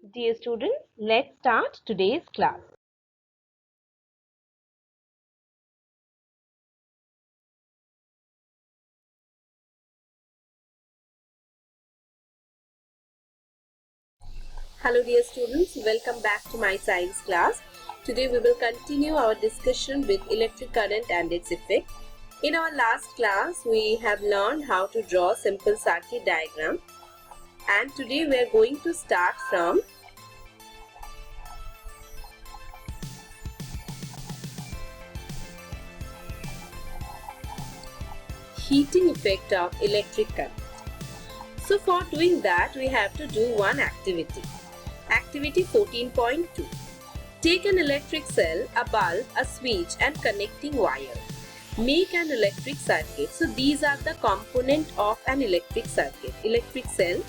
Dear students, let's start today's class. Hello dear students, welcome back to my science class. Today we will continue our discussion with electric current and its effect. In our last class we have learned how to draw simple circuit diagram, and today we are going to start from heating effect of electric current. So for doing that we have to do one activity. Activity 14.2. Take an electric cell, a bulb, a switch and connecting wire. Make an electric circuit. So these are the component of an electric circuit. Electric cell,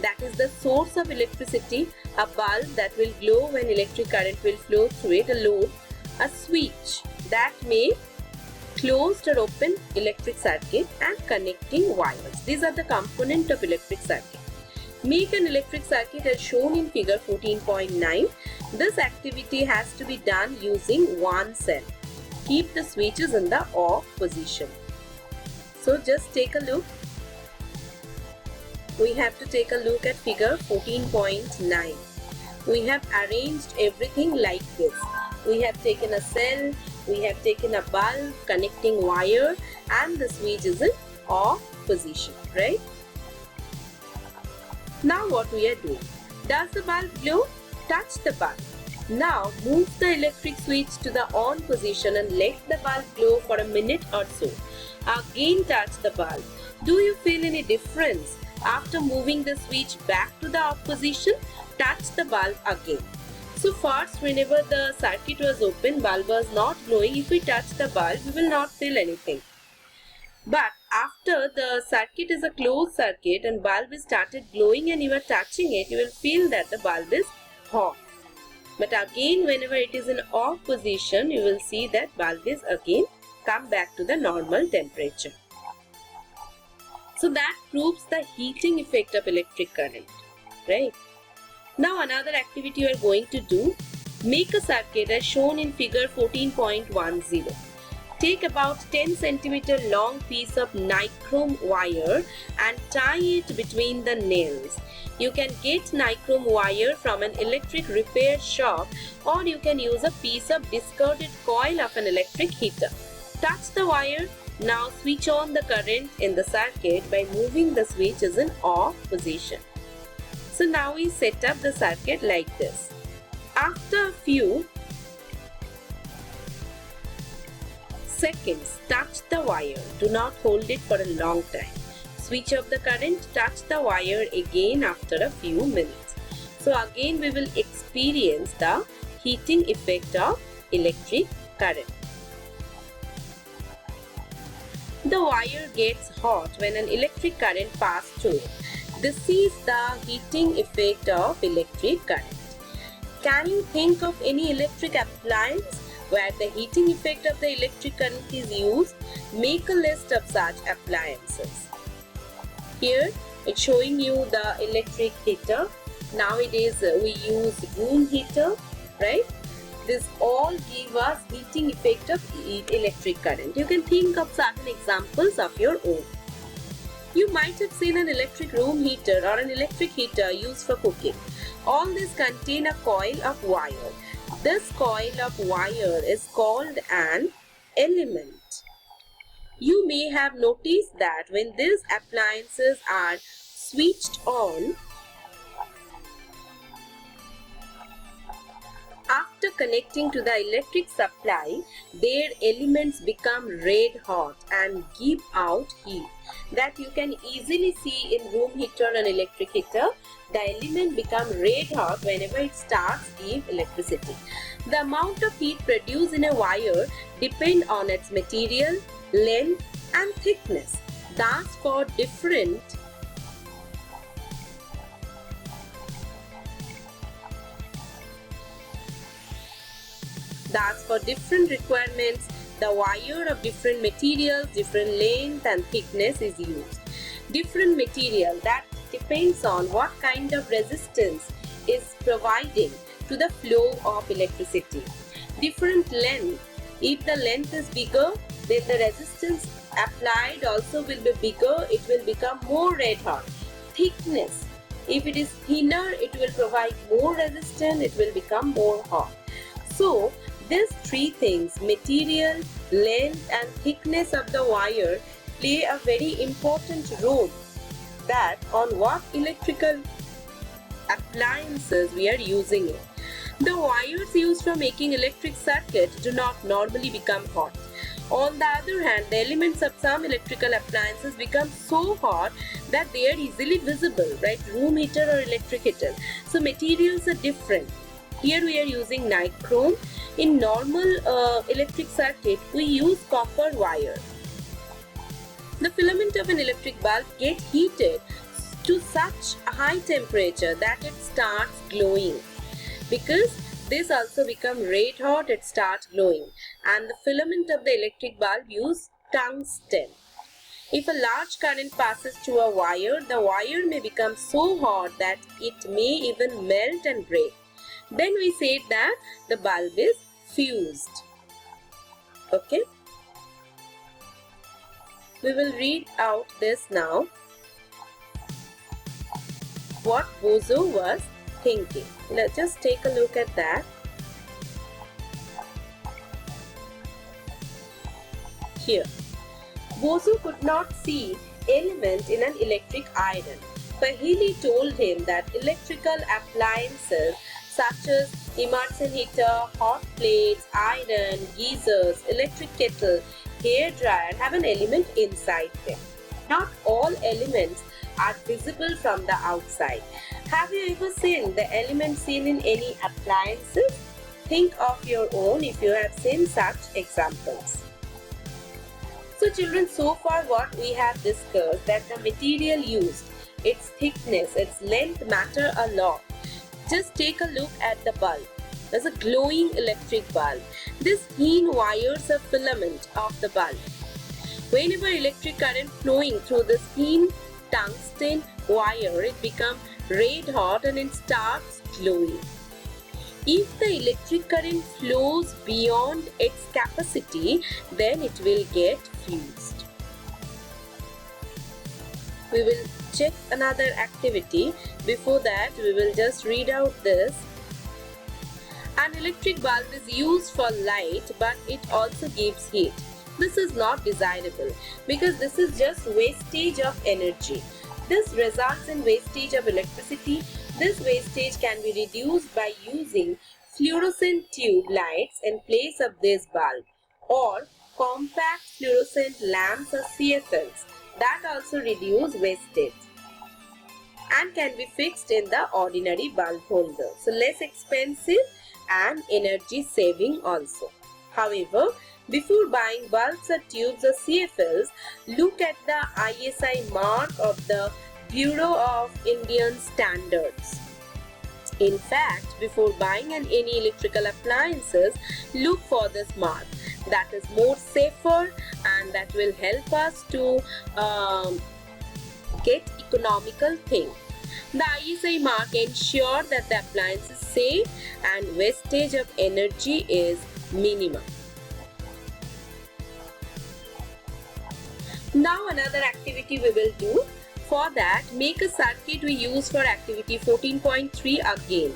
that is the source of electricity, a bulb that will glow when electric current will flow through it, a load, a switch that may closed or open electric circuit, and connecting wires. These are the component of electric circuit. Make an electric circuit as shown in figure 14.9. This activity has to be done using one cell. Keep the switches in the off position. So just take a look. We have to take a look at figure 14.9. We have arranged everything like this. We have taken a cell, we have taken a bulb, connecting wire, and the switch is in off position, right? Now what we are doing? Does the bulb glow? Touch the bulb. Now move the electric switch to the on position and let the bulb glow for a minute or so. Again touch the bulb. Do you feel any difference? After moving the switch back to the off position, touch the bulb again. So first, whenever the circuit was open, bulb was not glowing. If we touch the bulb, we will not feel anything. But after the circuit is a closed circuit and bulb is started glowing and you are touching it, you will feel that the bulb is hot. But again, whenever it is in off position, you will see that bulb is again come back to the normal temperature. So that proves the heating effect of electric current, right? Now another activity you are going to do, make a circuit as shown in figure 14.10. Take about 10 cm long piece of nichrome wire and tie it between the nails. You can get nichrome wire from an electric repair shop, or you can use a piece of discarded coil of an electric heater. Touch the wire. Now switch on the current in the circuit by moving the switches in off position. So now we set up the circuit like this. After a few seconds, touch the wire. Do not hold it for a long time. Switch off the current, touch the wire again after a few minutes. So again we will experience the heating effect of electric current. The wire gets hot when an electric current passes through it. This is the heating effect of electric current. Can you think of any electric appliance where the heating effect of the electric current is used? Make a list of such appliances. Here it's showing you the electric heater. Nowadays we use room heater, right? This all give us heating effect of electric current. You can think of certain examples of your own. You might have seen an electric room heater or an electric heater used for cooking. All these contain a coil of wire. This coil of wire is called an element. You may have noticed that when these appliances are switched on, after connecting to the electric supply, their elements become red hot and give out heat. That you can easily see in room heater and electric heater. The element become red hot whenever it starts give electricity. The amount of heat produced in a wire depend on its material, length and thickness. Thus for different requirements, the wire of different materials, different length and thickness is used. Different material, that depends on what kind of resistance is providing to the flow of electricity. Different length. If the length is bigger, then the resistance applied also will be bigger. It will become more red hot. Thickness. If it is thinner, it will provide more resistance. It will become more hot. So these three things, material, length and thickness of the wire, play a very important role that on what electrical appliances we are using it. The wires used for making electric circuits do not normally become hot. On the other hand, the elements of some electrical appliances become so hot that they are easily visible, right? Room heater or electric heater. So materials are different. Here we are using nichrome. In normal electric circuit, we use copper wire. The filament of an electric bulb gets heated to such a high temperature that it starts glowing. Because this also become red hot, it starts glowing. And the filament of the electric bulb use tungsten. If a large current passes to a wire, the wire may become so hot that it may even melt and break. Then we say that the bulb is fused. Okay? We will read out this now. What Bozo was thinking. Let's just take a look at that. Here. Bozo could not see element in an electric iron. Pahili told him that electrical appliances such as immersion heater, hot plates, iron, geysers, electric kettle, hair dryer have an element inside them. Not all elements are visible from the outside. Have you ever seen the element seen in any appliances? Think of your own if you have seen such examples. So children, so far what we have discussed, that the material used, its thickness, its length matter a lot. Just take a look at the bulb. There's a glowing electric bulb. This thin wires are filament of the bulb. Whenever electric current flowing through this thin tungsten wire, it becomes red hot and it starts glowing. If the electric current flows beyond its capacity, then it will get fused. We will check another activity. Before that, we will just read out this. An electric bulb is used for light, but it also gives heat. This is not desirable because this is just wastage of energy. This results in wastage of electricity. This wastage can be reduced by using fluorescent tube lights in place of this bulb, or compact fluorescent lamps or CFLs that also reduce wastage and can be fixed in the ordinary bulb holder. So less expensive and energy saving also. However, before buying bulbs or tubes or CFLs, look at the ISI mark of the Bureau of Indian Standards. In fact, before buying any electrical appliances, look for this mark. That is more safer and that will help us to get economical thing. The ISI mark ensures that the appliance is safe and wastage of energy is minimum. Now another activity we will do. For that, make a circuit we use for activity 14.3 again.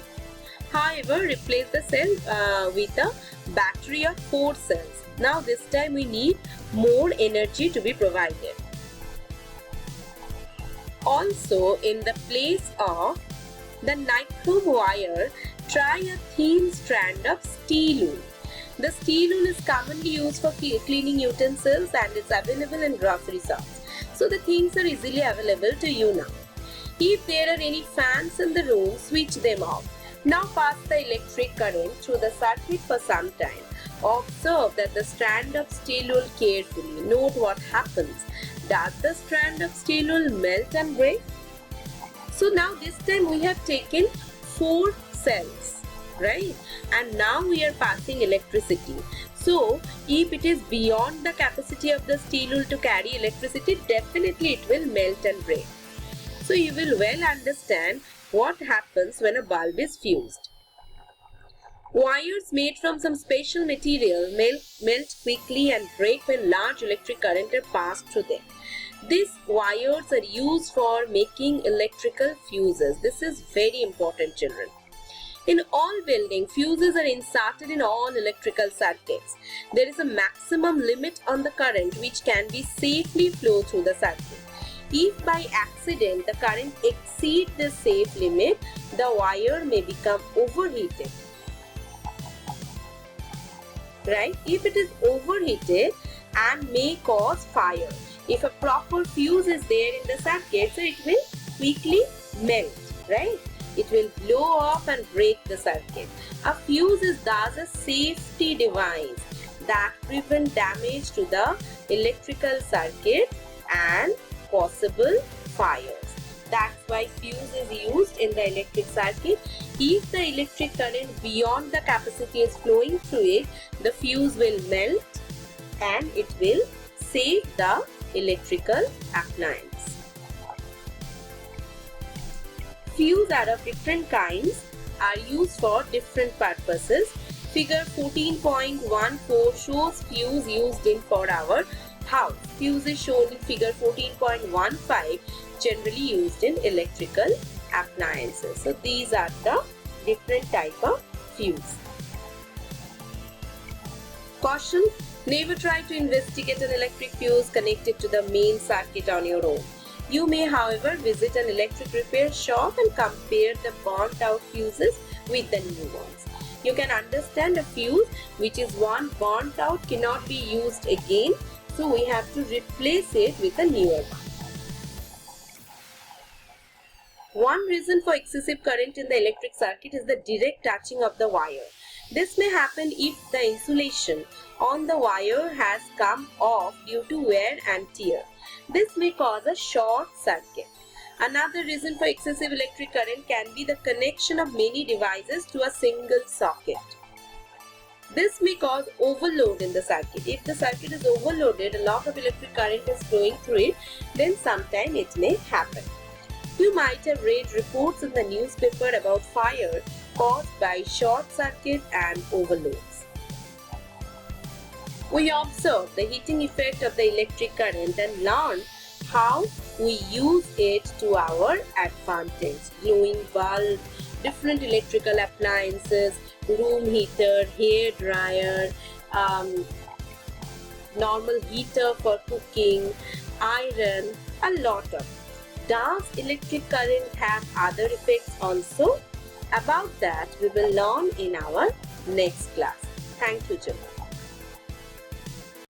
However, replace the cell with a battery of 4 cells. Now this time we need more energy to be provided. Also, in the place of the nichrome wire, try a thin strand of steel wool. The steel wool is commonly used for cleaning utensils and is available in grocery shops. So the things are easily available to you now. If there are any fans in the room, switch them off. Now pass the electric current through the circuit for some time. Observe that the strand of steel wool carefully. Note what happens. Does the strand of steel wool melt and break? So now this time we have taken 4 cells, right? And now we are passing electricity. So if it is beyond the capacity of the steel wool to carry electricity, definitely it will melt and break. So you will well understand What happens when a bulb is fused? Wires made from some special material melt quickly and break when large electric current are passed through them. These wires are used for making electrical fuses. This is very important, children. In all buildings, fuses are inserted in all electrical circuits. There is a maximum limit on the current which can be safely flow through the circuit. If by accident the current exceeds the safe limit, the wire may become overheated. Right? If it is overheated and may cause fire. If a proper fuse is there in the circuit, so it will quickly melt, right? It will blow off and break the circuit. A fuse is thus a safety device that prevents damage to the electrical circuit and possible fires. That's why fuse is used in the electric circuit. If the electric current beyond the capacity is flowing through it, the fuse will melt and it will save the electrical appliance. Fuses are of different kinds, are used for different purposes. Figure 14.14 shows fuse used in for our house. Fuse is shown in figure 14.15, generally used in electrical appliances. So these are the different type of fuse. Caution: never try to investigate an electric fuse connected to the main circuit on your own. You may, however, visit an electric repair shop and compare the burnt out fuses with the new ones. You can understand a fuse which is one burnt out cannot be used again, so we have to replace it with a newer one. One reason for excessive current in the electric circuit is the direct touching of the wire. This may happen if the insulation on the wire has come off due to wear and tear. This may cause a short circuit. Another reason for excessive electric current can be the connection of many devices to a single socket. This may cause overload in the circuit. If the circuit is overloaded, a lot of electric current is flowing through it, then sometime it may happen. You might have read reports in the newspaper about fire caused by short circuit and overloads. We observe the heating effect of the electric current and learn how we use it to our advantage. Glowing bulb, different electrical appliances, room heater, hair dryer, normal heater for cooking, iron, a lot of. Does electric current have other effects also? About that we will learn in our next class. Thank you, children.